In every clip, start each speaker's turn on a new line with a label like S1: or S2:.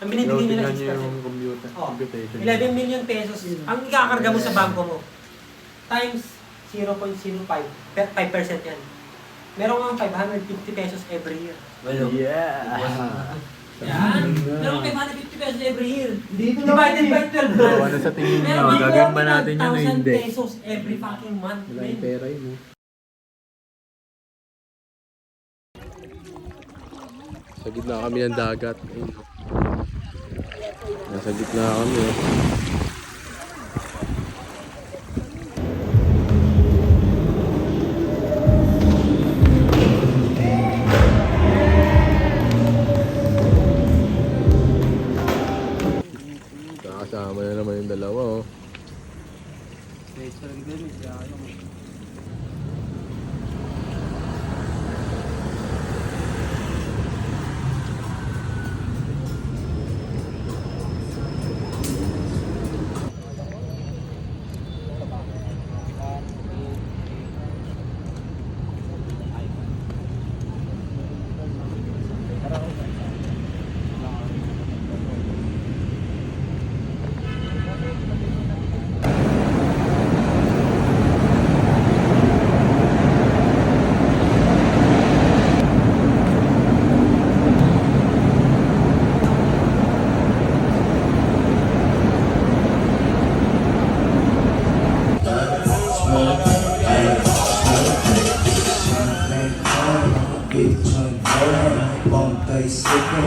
S1: Ang binibigay nila
S2: tingnan
S1: 6%.
S2: niyo yung computer.
S1: Oh,
S2: Computation.
S1: 11 million pesos ang ikakarga mo sa bangko mo. Times 0.05. 5% yan. Meron kang 550 pesos every year.
S3: Well,
S2: Yeah!
S1: Yan. Meron kang 550 pesos every year.
S4: Dito
S1: Divided by 12
S2: So,
S1: months.
S2: ano sa tingin niyo?
S1: Meron kang
S2: Gagawin ba natin yan o
S1: 41,000
S2: hindi?
S1: pesos every fucking month.
S2: Wala
S1: man.
S2: yung pera yun eh. Sa gitna kami ng dagat. Ayun. Nasa gitna kami eh. Kasama na naman yung dalawa oh.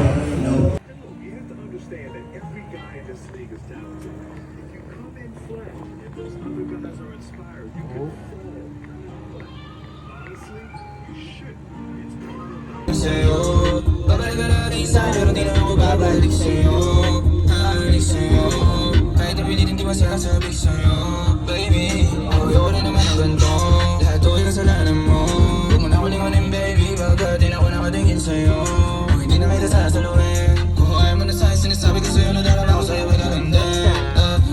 S5: You have to understand that every guy in this league is talented. If you come in flat and those other guys are inspired, you can fall. But honestly, you should. It's more about
S6: sa'yo. Babalik ka na rin sa'yo, pero di na ako babalik sa'yo. Babalik sa'yo. Kahit napilit hindi masasabi sa'yo. Baby, ayoko na naman ang ganito. Lahat to'y kasalanan mo. Huwag mo na ako lingunin, baby. Baga di na ako nakatingin sa'yo. Kung hindi na kita sasaluhin. Kung ayaw mo na sa'yo, sinasabi ko sa'yo na dahil ako sa'yo ay gaganda.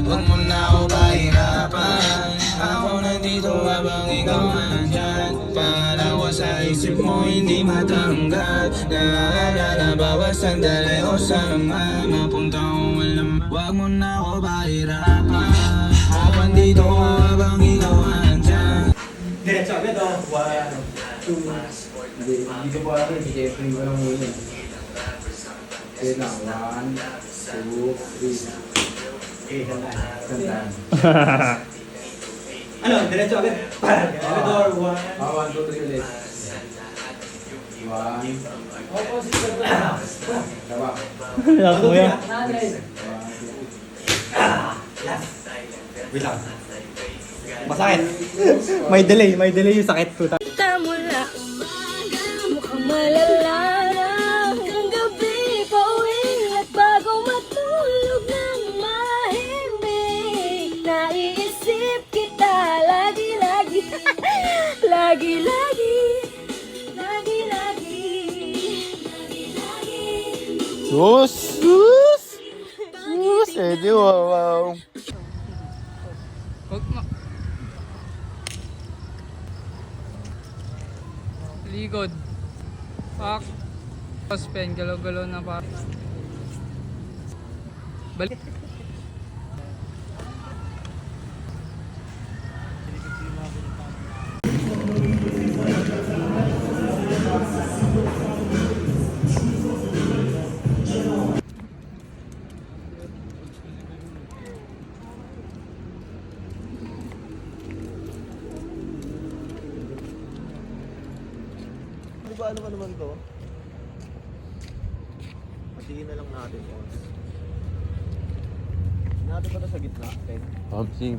S6: Huwag mo na ako pahirapan. Ako nandito habang ikaw nandyan. Pangalawa sa isip mo hindi matanggal. Naalala bawat sandali o sama. Mapunta kong alam. Huwag mo na ako pahirapan. Ako nandito habang ikaw nandyan.
S1: Diretso agad oh. 1, 2,
S4: Hindi ko pa alam, si Jeffrey ko lang muna. Sige na, 1, 2, 3.
S1: Okay, tandaan.
S4: Tandaan.
S1: Ano, diretso agad. Elevator, 1.
S4: 1, 2, 3 ulit. 1. Diba?
S1: Lahat mo yan.
S4: 1, 2, 3.
S1: Wait lang. Masakit. may delay yung sakit. Puta.
S7: Kita mula umaga, mukhang malala na hanggang gabi pauwi at bago matulog ng mahimik. Naiisip kita lagi-lagi, lagi-lagi, lagi-lagi, lagi-lagi.
S2: Sus! Sus! Sus! Eh di wow!
S8: Likod. Pak. Pen, galaw-galaw na pa. Balik.
S2: Ano ba naman to? Patingin na lang natin to. Natin ba ito sa gitna? Pumping.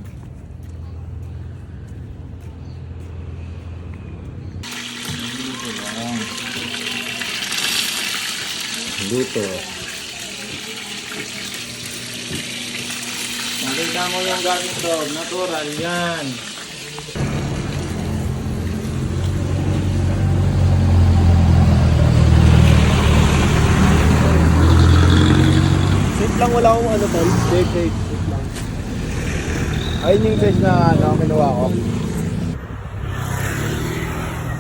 S2: Luto.
S4: Nakita mo yung gamit to, natural yan.
S2: Safe lang, wala akong ano tol. Safe lang. Ayun yung fish na ano, kinuha ko.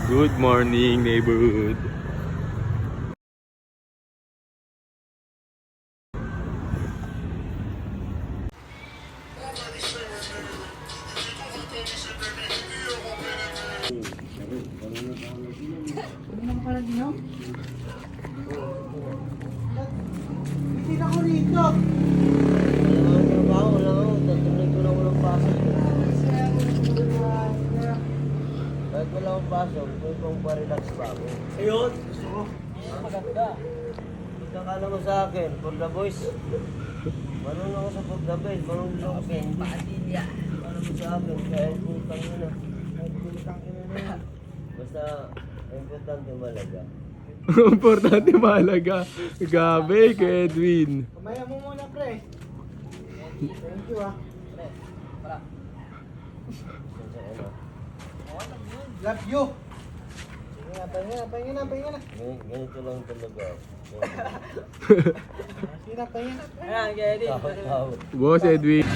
S2: Good morning, neighborhood.
S3: Kahit wala akong pasok, may pang pa-relax pa ako.
S1: Ayun, gusto ko.
S3: Maganda. Pagkakala mo sa akin, for the boys. Marunong ako sa for the boys, marunong ako sa paadilya. Marunong mo sa akin, kahit putang ina. Kahit putang ina na yan. Basta, importante malaga.
S2: Importante mahalaga. Gabi kay Edwin.
S3: Kumaya mo muna, pre. Thank you, ah. Pre, para. Love you. Pahinga na. Ganito lang talaga. Ayan, Geddy.
S2: Boss Edwin.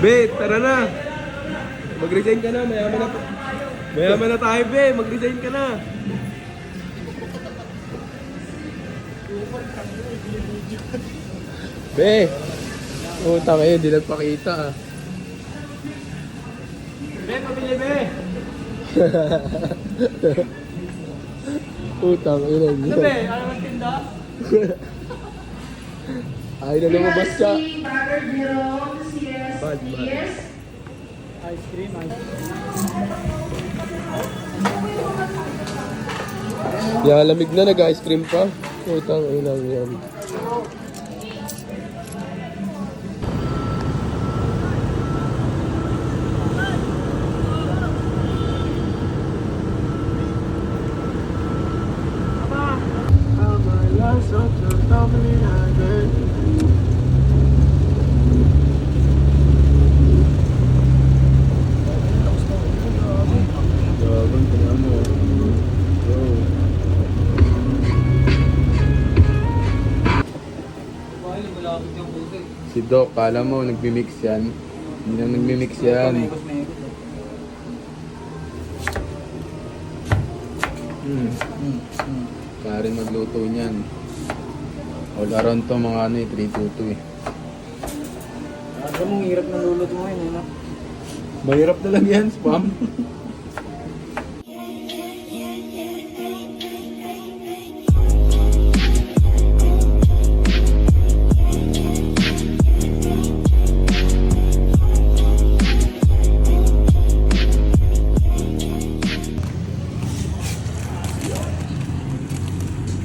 S2: Be, tara na. Mag-resign ka na. Mayaman na tayo, be. Mag-resign ka na. Be. Utang eh, hindi nagpakita ah.
S1: Be, pabili be.
S2: Utang, ilan
S1: Ano be? Ano ang tinda?
S2: Ay na lumabas ka.
S9: Brother Jerome, CS.
S2: Bad.
S1: Ice cream.
S2: Yan, lamig na, nag-ice cream pa. Utang, ilan yan. Si Doc, kala mo nagmi-mix yan. Hindi na nagmi-mix yan. Kaya rin magluto niyan. All around to mga ano eh, 322 eh.
S4: Alam mo, hirap na luluto mo yun, no?
S2: Mahirap na lang yan, spam.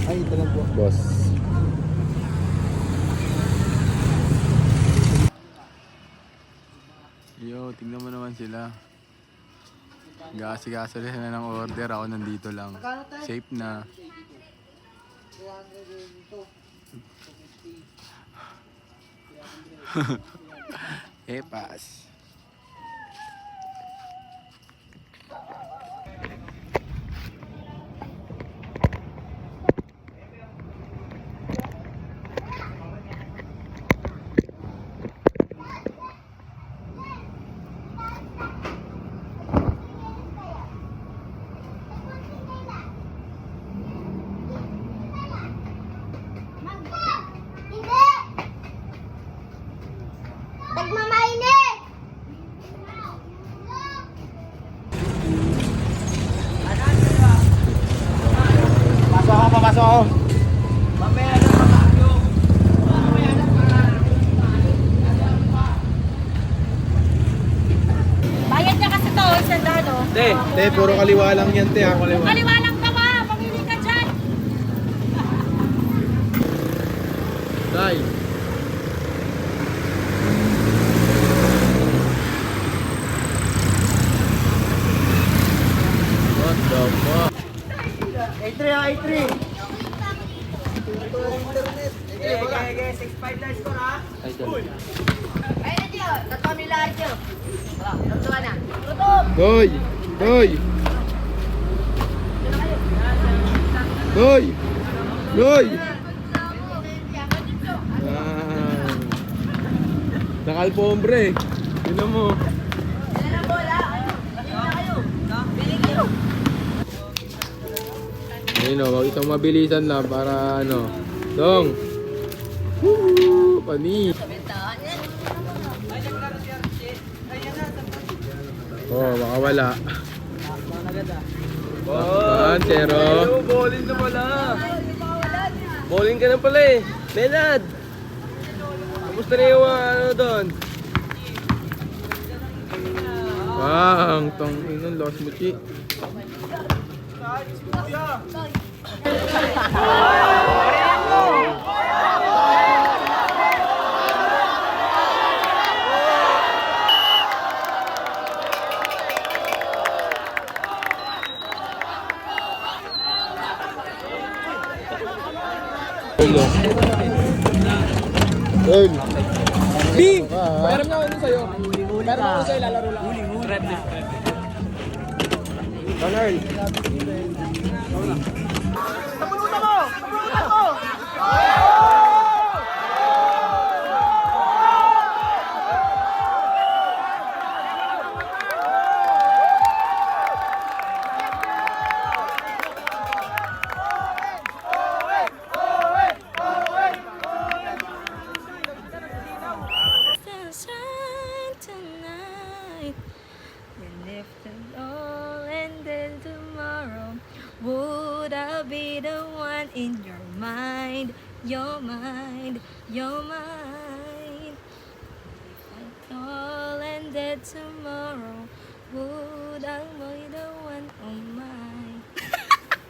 S3: Ay, ito lang po.
S2: Boss. Yo, tingnan mo naman sila. Gasi-gasi sila ng order. Ako nandito lang. Safe na. Epas.
S7: Hindi! Nagmamainit!
S3: Pasok ako. Mamaya na pamagyo.
S7: Bayad niya kasi to, isang dano.
S2: Te, puro kaliwa lang yan, te. Kaliwa.
S7: Kaliwanag ka ba? Pamili ka dyan!
S2: Tay. What the fuck?
S3: A3, A3. Okay, 6.5 lights ko na.
S7: Ayun na dyan, tatlo nila dyan. Tatlo na. Tutup!
S2: Doy! Doy! Doy! Doy! Ah. Nakalpombre. Tignan mo.
S7: Yan ang bola. Bili na kayo. Bili kayo.
S2: Ayun o, itong mabilisan lang para ano. Dong! Woo! Pani!
S7: Bentahan yan.
S2: Oh, baka wala. Saan, Chero? Bowling na pala. Bowling ka na pala eh. Menad! Kamusta na yung ano doon? Wow, ang tangin ng Los Muchi. Bing! Meron na ako sa'yo. Meron ako sa'yo, lalaro lang. Red. Earl.
S7: Sunshine tonight. We lift it all and then tomorrow. Would I be the one in your mind? Your mind, your mind. If I all and then tomorrow. Would I be the one on mine?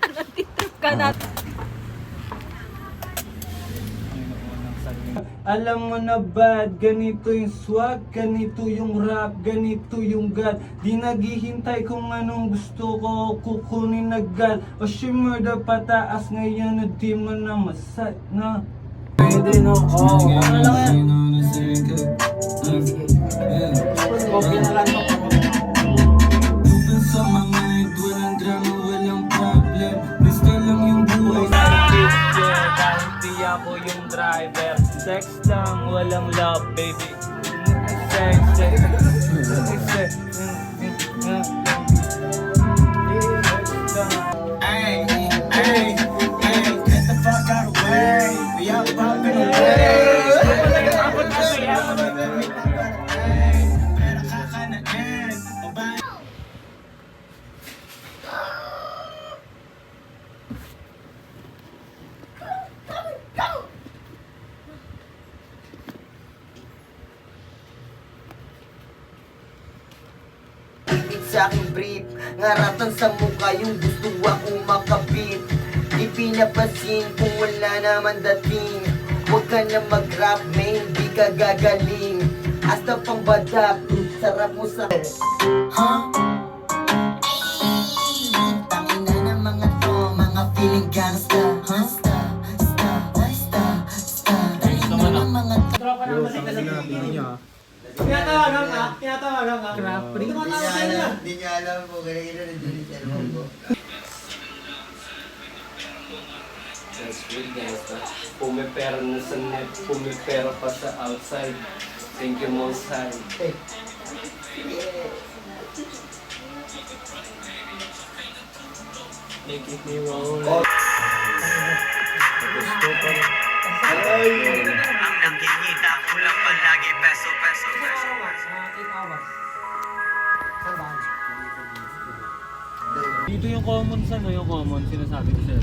S7: Natitrip ka na.
S3: Alam mo na bad, ganito yung swag, ganito yung rap, ganito yung God. Di naghihintay kung anong gusto ko, kukunin agad. O shimmer da pataas ngayon, na di mo na masat na. Pwede no, oo. Ano lang yan? Okay na lang no.
S6: Sa mga id, walang drama, walang problem. Basta lang yung buhay.
S3: Kahit di ako yung driver, sex lang, walang love, baby. Sex.
S6: Ay, get the fuck out of the way. We out popping away. Pero kakanain, babae.
S3: Sa aking brief, ngaratan sa mukha yung gusto akong makapit. Di pinapasin kung wala naman dating. Huwag ka na mag-rap, may hindi ka gagaling. Hasta pang badak, sarap mo sa...
S6: Tangina ng mga to, mga feeling gangsta. Tangina ng mga to.
S1: Tinatawagan ka.
S3: Hindi niya alam po, ganyan na din yung cellphone ko.
S2: That's real gangsta. Pumipera na sa net, pumipera pa sa outside. Thank you, Most High. Hey. They keep me rolling.
S6: Ang nakikita ko lang palagi peso.
S1: 8 hours. Saan ba?
S3: Dito yung common sa yung common, sinasabi ko sa'yo.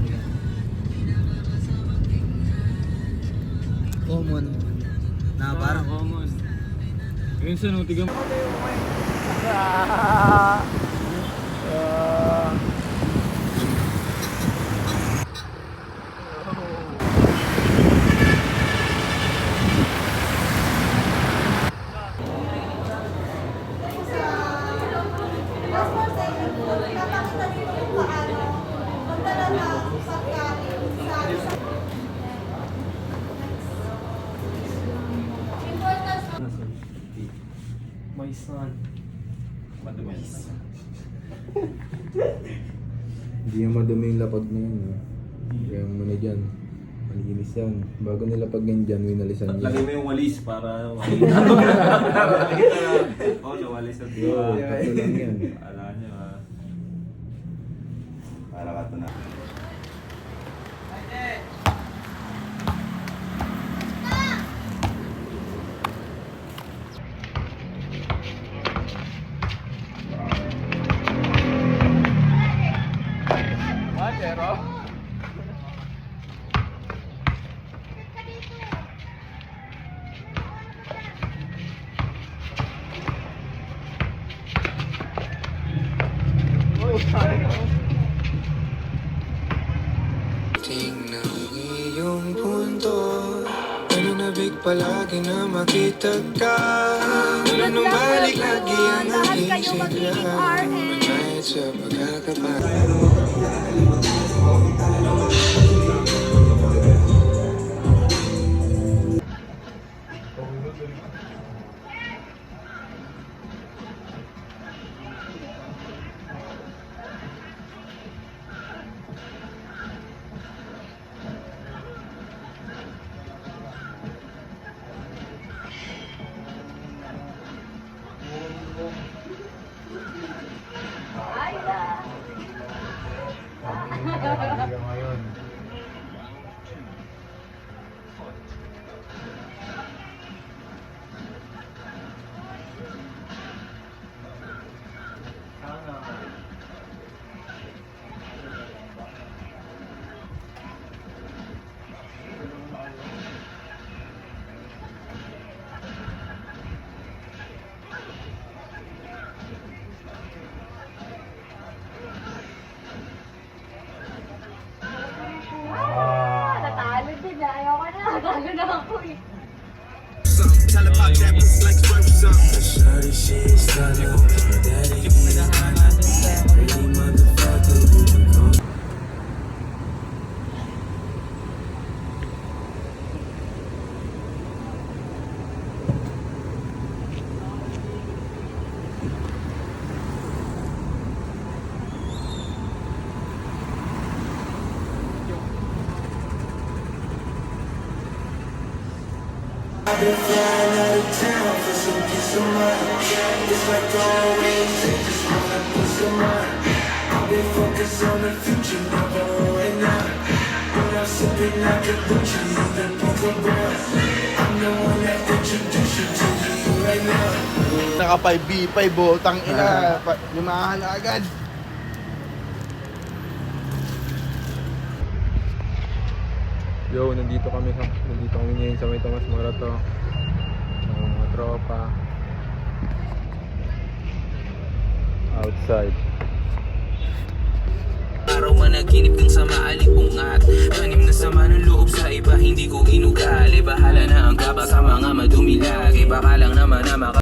S3: Common. Na parang common. Yung sanutigan.
S1: My son.
S4: Hindi yung madumi yung lapag na yun. Kaya mo na dyan. Malinis yan. Bago nilapag yan dyan, winalisan niya.
S10: Lagay mo yung walis para nawalis ang
S4: Yo, tatlo lang yan.
S10: Ala nyo ha. Para ka ito na.
S6: sabik palagi na makita ka. Nung balik lagi ang aking sigla. Kahit sa pagkakapal.
S7: Natalo din. Ayoko na. Natalo na ako eh.
S6: I've been flying out of town for some peace of mind. It's like throwing wings and just wanna put some mind. I've been focused on the future, never right now. When I'm sipping out the Gucci, the Pico Brown. I'm the one that introduced you to you right now.
S3: Naka 5v5 botang ina, limahan na agad.
S2: Yo, nandito kami ngayon sa may Tomas Morato. Mga tropa. Outside.
S6: Araw managinip kang sa maalipungat. Tanim na sama ng loob sa iba, hindi ko inugali. Bahala na ang kaba sa mga madumi lagi. Baka lang naman na maka...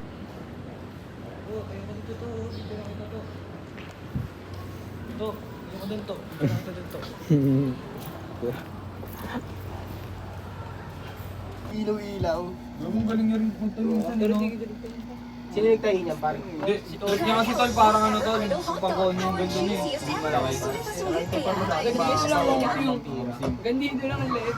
S3: Ilaw-ilaw.
S8: Ang galing niya rin punta minsan, no?
S3: Sino nagtahi niyan, pare?
S8: Hindi, si Tol. Kaya kasi Tol, parang ano Tol, pagkakon yung ganda niya. Malaki. Ganda lang yung ganda ang liit.